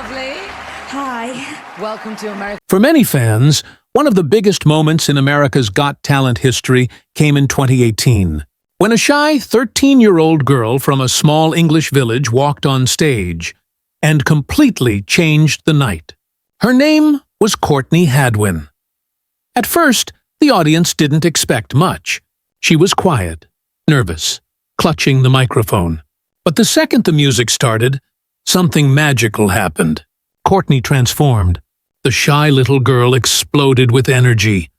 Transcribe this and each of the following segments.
lovely. Hi. Welcome to America. For many fans, one of the biggest moments in America's Got Talent history came in 2018, when a shy 13-year-old girl from a small English village walked on stage and completely changed the night. Her name was Courtney Hadwin. At first, the audience didn't expect much. She was quiet, nervous, clutching the microphone. But the second the music started, something magical happened. Courtney transformed. The shy little girl exploded with energy,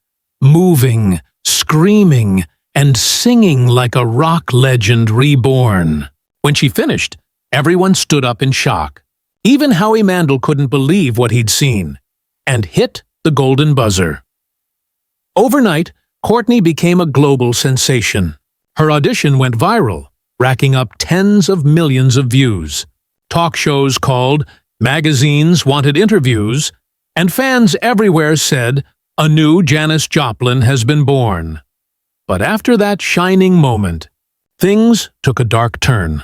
moving, screaming, and singing like a rock legend reborn. When she finished, everyone stood up in shock. Even Howie Mandel couldn't believe what he'd seen, and hit the golden buzzer. Overnight, Courtney became a global sensation. Her audition went viral, racking up tens of millions of views. Talk shows called, magazines wanted interviews, and fans everywhere said, a new Janis Joplin has been born. But after that shining moment, things took a dark turn.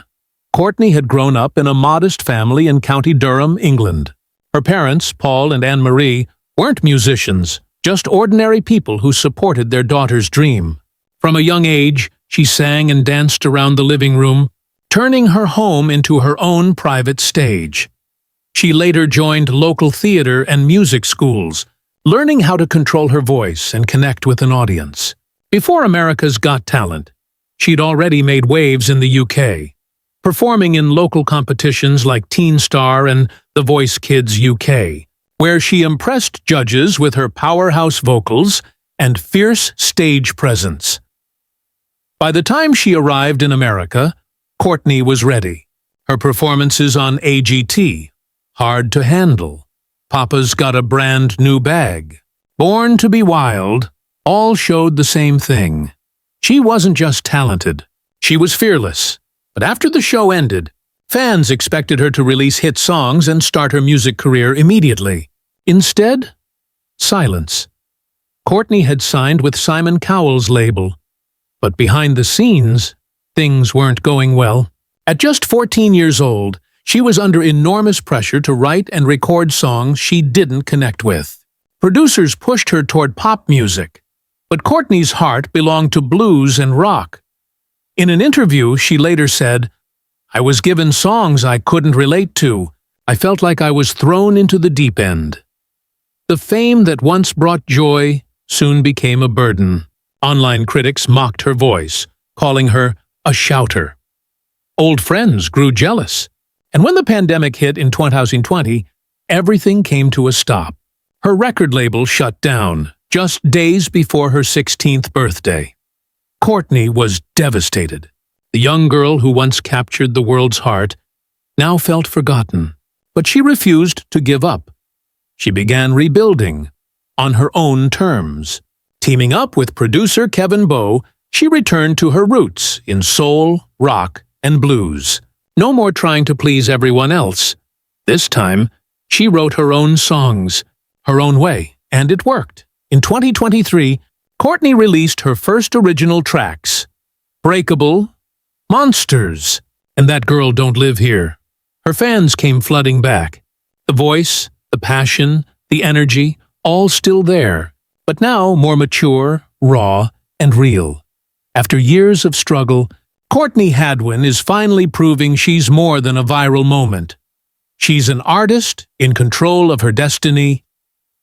Courtney had grown up in a modest family in County Durham, England. Her parents, Paul and Anne-Marie, weren't musicians, just ordinary people who supported their daughter's dream. From a young age, she sang and danced around the living room, turning her home into her own private stage. She later joined local theater and music schools, learning how to control her voice and connect with an audience. Before America's Got Talent, she'd already made waves in the UK, performing in local competitions like Teen Star and The Voice Kids UK, where she impressed judges with her powerhouse vocals and fierce stage presence. By the time she arrived in America, Courtney was ready. Her performances on AGT, Hard to Handle, Papa's Got a Brand New Bag, Born to be Wild, all showed the same thing. She wasn't just talented, she was fearless. But after the show ended, fans expected her to release hit songs and start her music career immediately. Instead, silence. Courtney had signed with Simon Cowell's label, but behind the scenes, things weren't going well. At just 14 years old, she was under enormous pressure to write and record songs she didn't connect with. Producers pushed her toward pop music, but Courtney's heart belonged to blues and rock. In an interview, she later said, "I was given songs I couldn't relate to. I felt like I was thrown into the deep end." The fame that once brought joy soon became a burden. Online critics mocked her voice, calling her a shouter. Old friends grew jealous. And when the pandemic hit in 2020, everything came to a stop. Her record label shut down just days before her 16th birthday. Courtney was devastated. The young girl who once captured the world's heart now felt forgotten, but she refused to give up. She began rebuilding on her own terms. Teaming up with producer Kevin Bowe, she returned to her roots in soul, rock, and blues. No more trying to please everyone else. This time, she wrote her own songs, her own way, and it worked. In 2023, Courtney released her first original tracks, Breakable, Monsters, and That Girl Don't Live Here. Her fans came flooding back. The voice, the passion, the energy, all still there, but now more mature, raw, and real. After years of struggle, Courtney Hadwin is finally proving she's more than a viral moment. She's an artist in control of her destiny.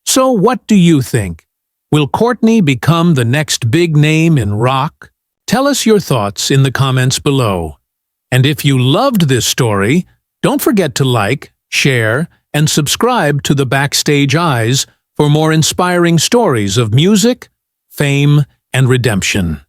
So what do you think? Will Courtney become the next big name in rock? Tell us your thoughts in the comments below. And if you loved this story, don't forget to like, share, and subscribe to the Backstage Eyes for more inspiring stories of music, fame, and redemption.